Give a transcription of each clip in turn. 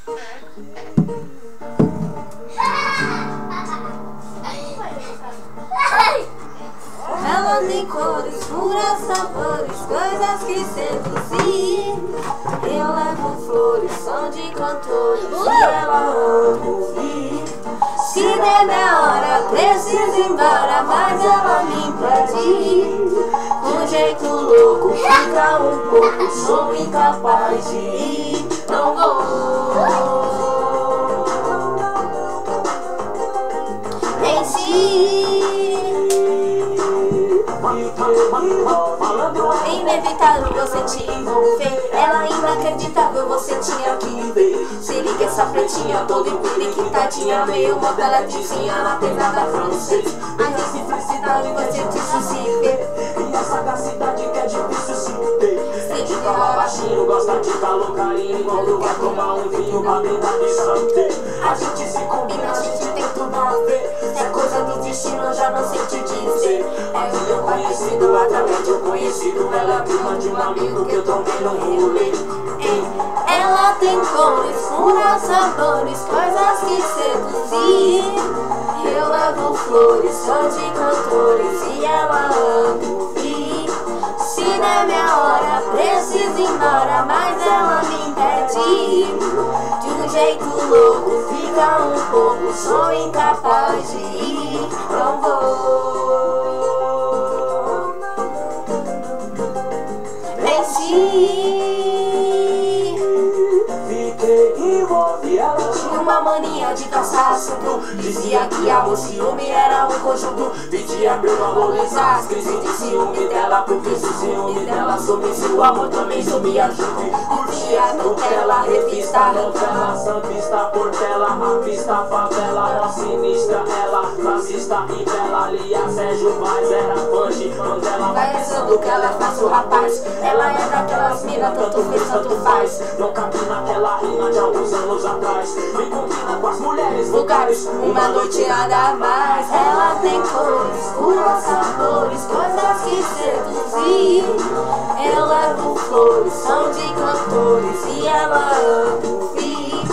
Ela tem cores, puras, sabores, coisas que seduzir. Eu levo flores, som de cantores e ela ama ouvir. Se der minha hora, preciso ir embora, mas ela me impede. Um jeito louco, fica um pouco, sou incapaz de ir. Não vou em si. Inevitável você te envolver, ela inacreditável você tinha que ver. Se liga essa pretinha toda empiriquitadinha, meio modela vizinha na pesada francês. A simplicidade você disse se ver, e a sagacidade que é difícil se ter. Se fala baixinho, gosta de calor, carinho, quando vai tomar um vinho pra brindar de santé. A gente se combina, a gente tem tudo a ver. Se é coisa do destino eu já não sei te dizer. É o meu conhecido, através de um conhecido. Ela é prima de um amigo que eu tomei no rolê. Ela tem cores, puras, sabores, coisas que seduzir. Eu levo flores, som de cantores e ela ama ouvir. Se der minha hora, preciso ir embora, mas ela me impede. De um jeito louco, fica um pouco, sou incapaz de ir. Não vou em si. Ela tinha uma mania de caçar assunto, dizia que amor, ciúme era um conjunto. Pedia pra eu valorizar as crises de ciúme dela, porque se o ciúme dela sumisse, o amor também sumia junto. Curtia Nutella, revista, novela, sambista, portela, artista, favela, mó sinistra, ela, fascista e bela. Lia Sérgio Vaz era fã de Mandela. Vai rezando que ela faz o rapaz, ela é daquelas mina, tanto fez, tanto faz. Não cabe naquela rima de alguns anos atrás. Me combina com as mulheres lugares, uma noite nada mais. Ela tem cores, puras, sabores, coisas que seduzir. Eu levo flores, som de cantores e ela ama ouvir.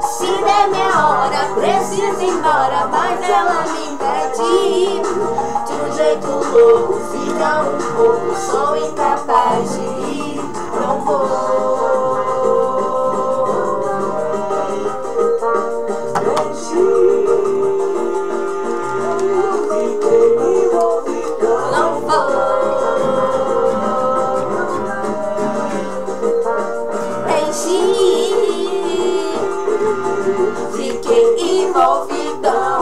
Se der minha hora, preciso ir embora, mas ela me impede. De um jeito louco, fica um pouco, sou incapaz de ir. Não vou em si. Fiquei envolvidão.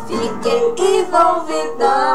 Fiquei envolvidão.